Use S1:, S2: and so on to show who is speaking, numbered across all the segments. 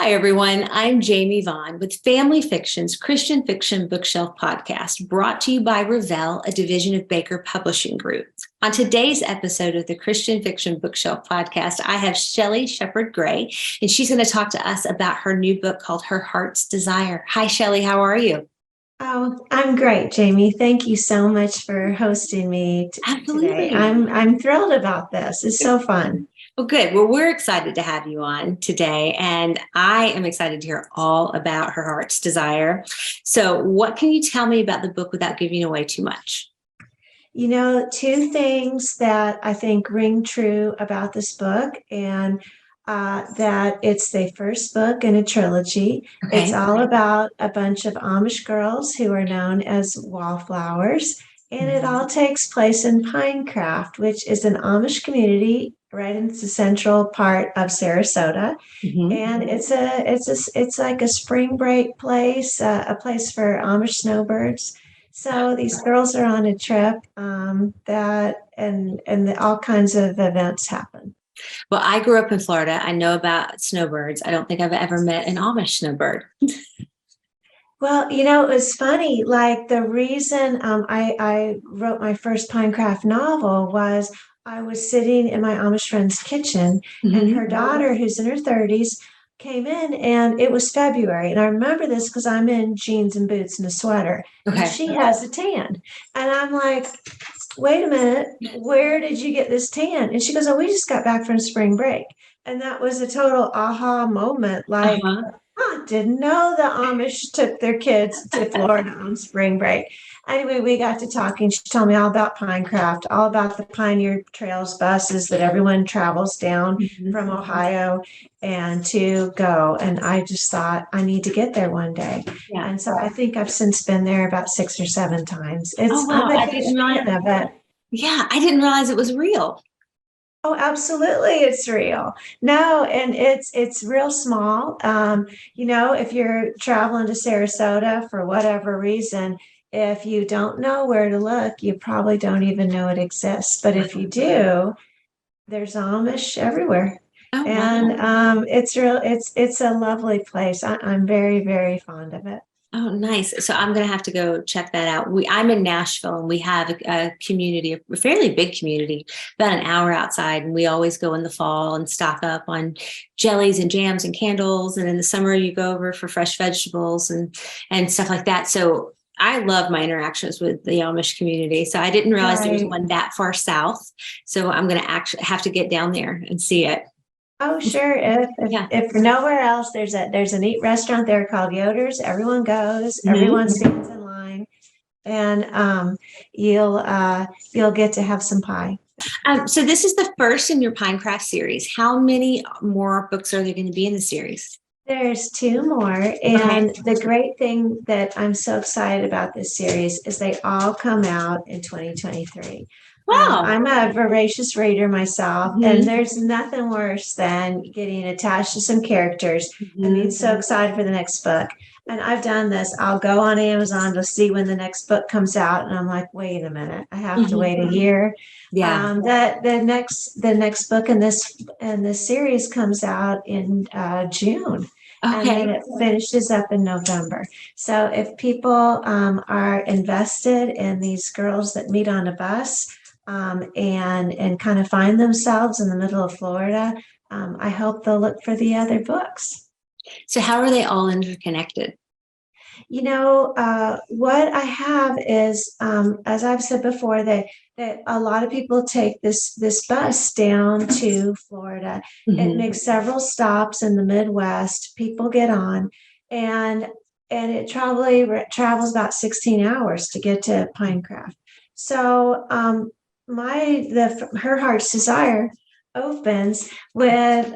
S1: Hi, everyone. I'm Jamie Vaughn with Family Fiction's Christian Fiction Bookshelf podcast, brought to you by Revell, a division of Baker Publishing Group. On today's episode of the Christian Fiction Bookshelf podcast, I have Shelley Shepard Gray, and she's going to talk to us about her new book called Her Heart's Desire. Hi, Shelley. How are you?
S2: Oh, I'm great, Jamie. Thank you so much for hosting me today.
S1: Absolutely.
S2: I'm thrilled about this. It's so fun.
S1: Well, good. Well, we're excited to have you on today, and I am excited to hear all about Her Heart's Desire. So, what can you tell me about the book without giving away too much?
S2: You know, two things that I think ring true about this book, and that it's the first book in a trilogy. It's
S1: Okay.
S2: all about a bunch of Amish girls who are known as wallflowers. And it all takes place in Pinecraft, which is an Amish community right in the central part of Sarasota.
S1: Mhm.
S2: And it's like a spring break place, a place for Amish snowbirds. So these girls are on a trip all kinds of events happen.
S1: Well, I grew up in Florida. I know about snowbirds. I don't think I've ever met an Amish snowbird.
S2: Well, you know, it was funny. Like the reason I wrote my first Pinecraft novel was I was sitting in my Amish friend's kitchen, and her
S1: Mhm.
S2: daughter, who's in her 30s, came in, and it was February. And I remember this because I'm in jeans and boots and a sweater, and
S1: Okay.
S2: she has a tan. And I'm like, wait a minute, where did you get this tan? And she goes, oh, we just got back from spring break. And that was a total aha moment. Like,
S1: Uh-huh.
S2: didn't know the Amish took their kids to Florida on spring break. Anyway, we got to talking. She told me all about Pinecraft, all about the Pioneer Trails buses that everyone travels down
S1: Mhm.
S2: from Ohio and to go. And I just thought, I need to get there one day.
S1: Yeah.
S2: And so I think I've since been there about 6 or 7 times.
S1: Oh,
S2: I'm
S1: wow.
S2: a
S1: I
S2: huge
S1: didn't realize.
S2: fan of it.
S1: Yeah, I didn't realize it was real.
S2: Oh, absolutely, it's real. No, and it's real small. You know, if you're traveling to Sarasota for whatever reason, if you don't know where to look, you probably don't even know it exists. But if you do, there's Amish everywhere.
S1: Oh,
S2: And
S1: wow.
S2: it's a lovely place. I'm very, very fond of it.
S1: Oh, nice. So I'm going to have to go check that out. I'm in Nashville, and we have a community, a fairly big community, about an hour outside. And we always go in the fall and stock up on jellies and jams and candles. And in the summer, you go over for fresh vegetables and stuff like that. So I love my interactions with the Amish community. So I didn't realize there was
S2: Right.
S1: one that far south. So I'm going to actually have to get down there and see it.
S2: Oh, sure. If, if
S1: Yeah.
S2: if for nowhere else, there's a neat restaurant there called Yoder's. Everyone goes, everyone
S1: Mhm.
S2: stands in line, and you'll get to have some pie.
S1: So this is the first in your Pinecraft series. How many more books are there going to be in the series?
S2: There's two more,
S1: Okay.
S2: and the great thing that I'm so excited about this series is they all come out in 2023.
S1: Wow.
S2: I'm a voracious reader myself, and
S1: Mhm.
S2: there's nothing worse than getting attached to some characters and being
S1: Mhm.
S2: so excited for the next book. And I've done this. I'll go on Amazon to see when the next book comes out, and I'm like, wait a minute, I have to wait a
S1: Mhm.
S2: year.
S1: Yeah.
S2: That the next book in this series comes out in June, and then
S1: Okay.
S2: it finishes up in November. So if people are invested in these girls that meet on a bus, and kind of find themselves in the middle of Florida, I hope they'll look for the other books.
S1: So how are they all interconnected?
S2: You know, what I have is, as I've said before, that a lot of people take this bus down to Florida. It
S1: Mhm.
S2: makes several stops in the Midwest. People get on, and it travels about 16 hours to get to Pinecraft. So, Her Heart's Desire opens with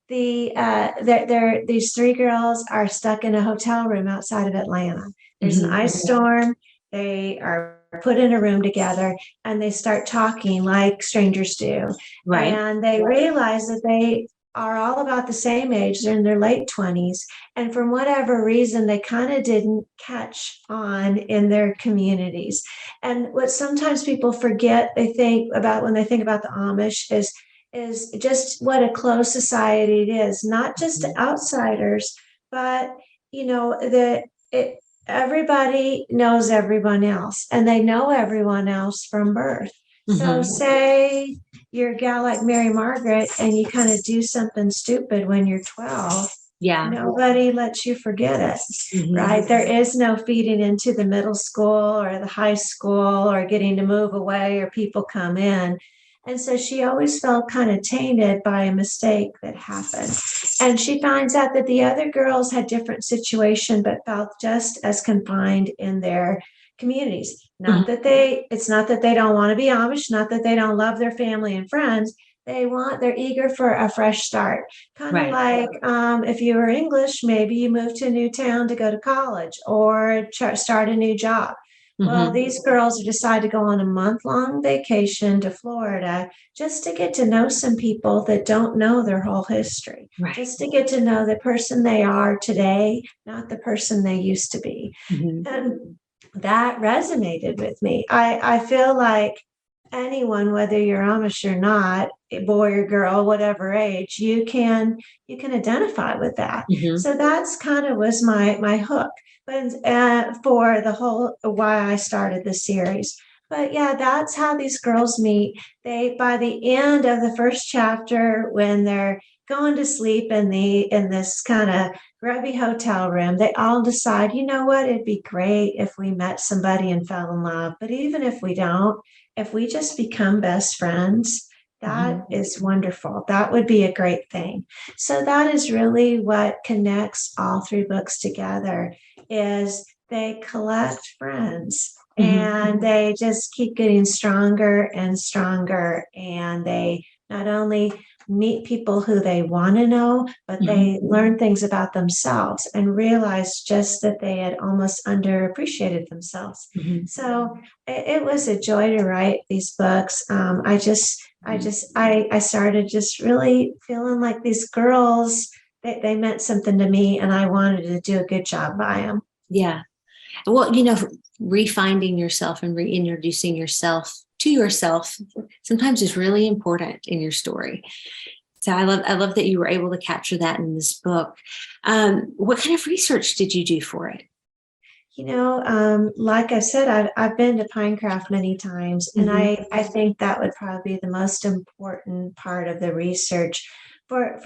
S2: these three girls are stuck in a hotel room outside of Atlanta. There's an
S1: Mhm.
S2: ice storm. They are put in a room together, and they start talking like strangers do.
S1: Right.
S2: And they realize that they are all about the same age. They're in their late 20s. And for whatever reason, they kind of didn't catch on in their communities. And what sometimes people forget, they think about when they think about the Amish, is is just what a closed society it is, not just to
S1: Mhm.
S2: outsiders, but the it, everybody knows everyone else, and they know everyone else from birth. So
S1: Mhm.
S2: say you're a gal like Mary Margaret and you kind of do something stupid when you're 12,
S1: Yeah.
S2: nobody lets you forget it,
S1: Mhm.
S2: right? There is no feeding into the middle school or the high school or getting to move away or people come in. And so she always felt kind of tainted by a mistake that happened. And she finds out that the other girls had different situation, but felt just as confined in their communities.
S1: Mhm.
S2: It's not that they don't want to be Amish, not that they don't love their family and friends. They're eager for a fresh start. Kind of
S1: Right.
S2: like if you were English, maybe you moved to a new town to go to college or start a new job. Well,
S1: Mhm.
S2: these girls decide to go on a month-long vacation to Florida just to get to know some people that don't know their whole history,
S1: Right.
S2: just to get to know the person they are today, not the person they used to be.
S1: Mhm.
S2: And that resonated with me. I feel like anyone, whether you're Amish or not, a boy or girl, whatever age, you can identify with that.
S1: Mhm.
S2: So that's kind of was my hook, but for the whole why I started the series. But yeah, that's how these girls meet. They by the end of the first chapter, when they're going to sleep in this kind of grubby hotel room, they all decide, you know what, it'd be great if we met somebody and fell in love. But even if we don't, if we just become best friends, that
S1: Mhm.
S2: is wonderful. That would be a great thing. So that is really what connects all three books together is they collect friends
S1: Mhm.
S2: and they just keep getting stronger and stronger, and they not only meet people who they want to know, but
S1: Mhm.
S2: they learn things about themselves and realize just that they had almost underappreciated themselves.
S1: Mhm.
S2: So it was a joy to write these books. I started just really feeling like these girls, they meant something to me, and I wanted to do a good job by them.
S1: Yeah. Well, refinding yourself and reintroducing yourself to yourself sometimes is really important in your story. So I love that you were able to capture that in this book. What kind of research did you do for it?
S2: Like I said, I've been to Pinecraft many times, and
S1: Mhm.
S2: I think that would probably be the most important part of the research for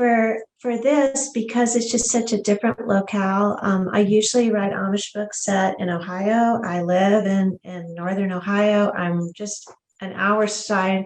S2: this, because it's just such a different locale. I usually write Amish books set in Ohio. I live in northern Ohio. I'm just an hour side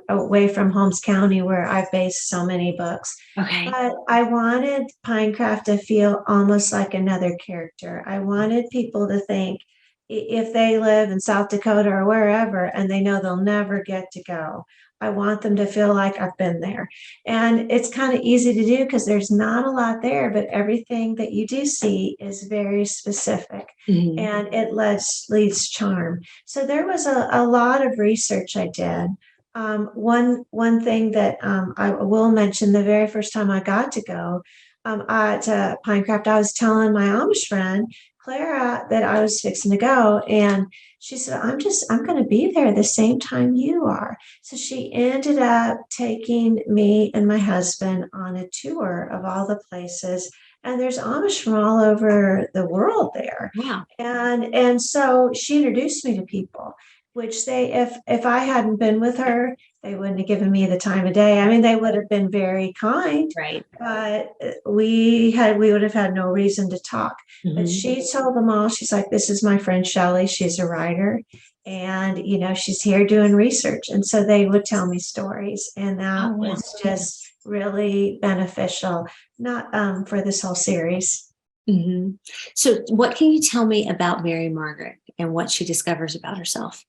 S2: away from Holmes County, where I've based so many books.
S1: Okay.
S2: But I wanted Pinecraft to feel almost like another character. I wanted people to think if they live in South Dakota or wherever and they know they'll never get to go, I want them to feel like I've been there. And it's kind of easy to do because there's not a lot there, but everything that you do see is very specific
S1: Mhm.
S2: and it leads charm. So there was a lot of research I did. One thing that I will mention, the very first time I got to go to Pinecraft, I was telling my Amish friend Clara that I was fixing to go, and she said, I'm going to be there the same time you are." So she ended up taking me and my husband on a tour of all the places, and there's Amish from all over the world there.
S1: Wow.
S2: And so she introduced me to people, which they, if I hadn't been with her, they wouldn't have given me the time of day. I mean, they would have been very kind,
S1: Right.
S2: but we would have had no reason to talk. But
S1: Mhm.
S2: she told them all, she's like, "This is my friend Shelley. She's a writer, and she's here doing research." And so they would tell me stories, and
S1: Oh,
S2: that
S1: wow.
S2: was just really beneficial, not for this whole series.
S1: Mhm. So, what can you tell me about Mary Margaret and what she discovers about herself?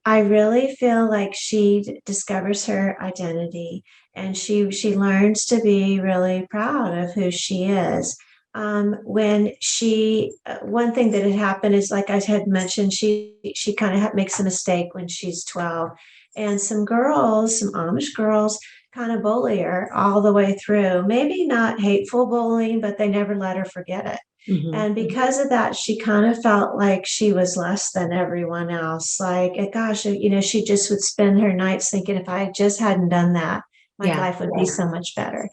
S2: I really feel like she discovers her identity, and she learns to be really proud of who she is. One thing that had happened is, like I had mentioned, she kind of makes a mistake when she's 12, and some Amish girls, kind of bully her all the way through. Maybe not hateful bullying, but they never let her forget it. And because of that, she kind of felt like she was less than everyone else. Like, gosh, she just would spend her nights thinking, if I just hadn't done that, my life would be so much better.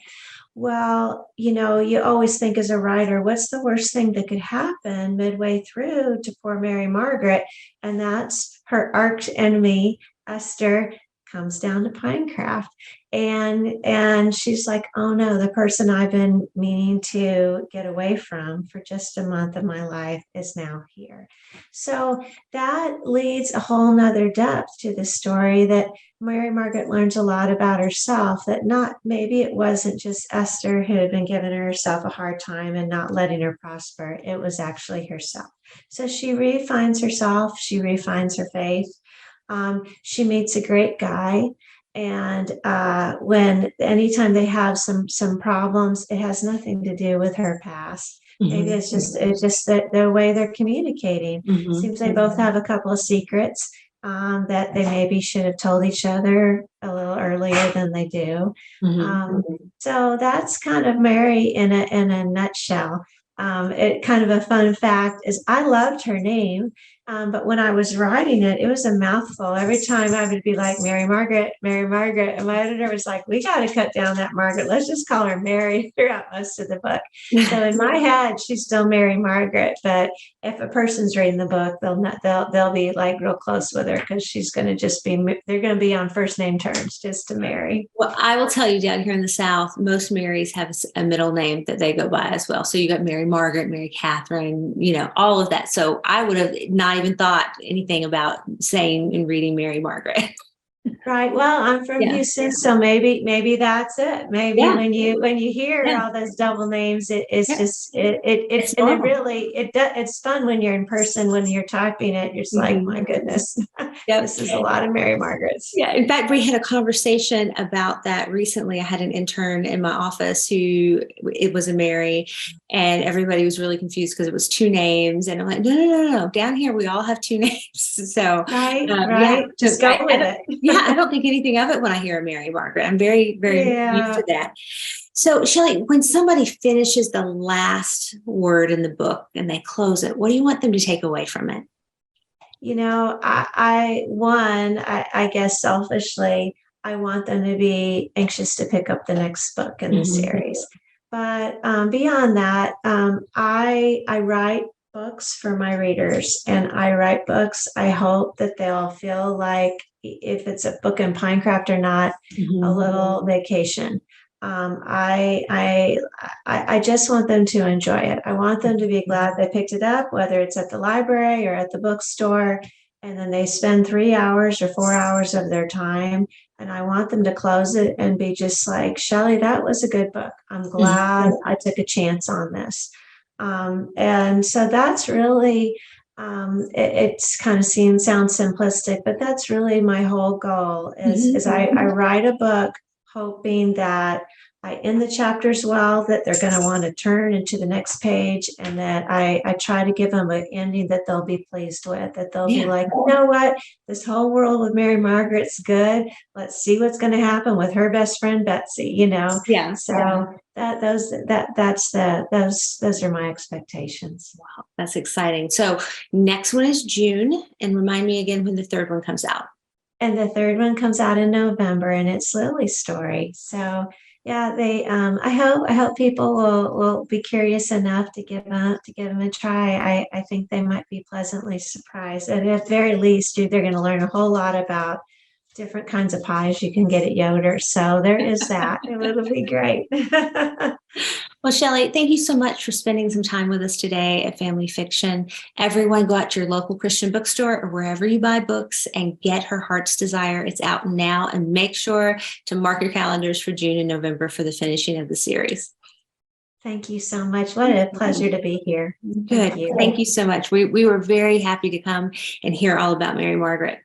S2: Well, you always think as a writer, what's the worst thing that could happen midway through to poor Mary Margaret? And that's her arch enemy, Esther, comes down to Pinecraft. And she's like, oh no, the person I've been meaning to get away from for just a month of my life is now here. So that leads a whole nother depth to the story, that Mary Margaret learns a lot about herself, that maybe it wasn't just Esther who had been giving herself a hard time and not letting her prosper. It was actually herself. So she refines herself. She refines her faith. She meets a great guy. And anytime they have some problems, it has nothing to do with her past. Maybe it's just the way they're communicating. Seems they both have a couple of secrets that they maybe should have told each other a little earlier than they do. So that's kind of Mary in a nutshell. It kind of a fun fact is I loved her name. But when I was writing it, it was a mouthful. Every time I would be like, Mary Margaret, Mary Margaret. And my editor was like, we got to cut down that Margaret. Let's just call her Mary throughout most of the book. So in my head, she's still Mary Margaret. But if a person's reading the book, they'll be like real close with her, because she's going to they're going to be on first name terms just to Mary.
S1: Well, I will tell you, down here in the South, most Marys have a middle name that they go by as well. So you got Mary Margaret, Mary Catherine, all of that. So I would have not even thought anything about saying and reading Mary Margaret.
S2: Right. Well, I'm from Houston, so maybe that's it. Maybe when you hear all those double names, it's fun when you're in person. When you're typing it, you're just like, my goodness, this is a lot of Mary Margarets.
S1: Yeah. In fact, we had a conversation about that recently. I had an intern in my office it was a Mary, and everybody was really confused because it was two names. And I'm like, no. Down here, we all have two names. So
S2: right. Just go with it.
S1: I don't think anything of it when I hear a Mary Margaret. I'm very, very used to that. So, Shelley, when somebody finishes the last word in the book and they close it, what do you want them to take away from it?
S2: I guess selfishly, I want them to be anxious to pick up the next book in the series. But beyond that, I write books for my readers, and I write books. I hope that they'll feel like, if it's a book in Pinecraft or not, a little vacation. I just want them to enjoy it. I want them to be glad they picked it up, whether it's at the library or at the bookstore, and then they spend 3 hours or 4 hours of their time. And I want them to close it and be just like, Shelley, that was a good book. I'm glad I took a chance on this. And so that's really, it's kind of sounds simplistic, but that's really my whole goal is I write a book hoping that I end the chapters well, that they're going to want to turn into the next page, and that I try to give them an ending that they'll be pleased with, that they'll be like, you know what, this whole world with Mary Margaret's good. Let's see what's going to happen with her best friend Betsy,
S1: Yeah.
S2: So those are my expectations.
S1: Wow, that's exciting. So next one is June, and remind me again when the third one comes out.
S2: And the third one comes out in November, and it's Lily's story. So I hope people will be curious enough to give them a try. I think they might be pleasantly surprised, and at the very least, they're going to learn a whole lot about different kinds of pies you can get at Yoder. So there is that. It'll be great.
S1: Well, Shelley, thank you so much for spending some time with us today at Family Fiction. Everyone, go out to your local Christian bookstore or wherever you buy books and get Her Heart's Desire. It's out now, and make sure to mark your calendars for June and November for the finishing of the series.
S2: Thank you so much. What a pleasure to be here.
S1: Good. Thank you so much. We were very happy to come and hear all about Mary Margaret.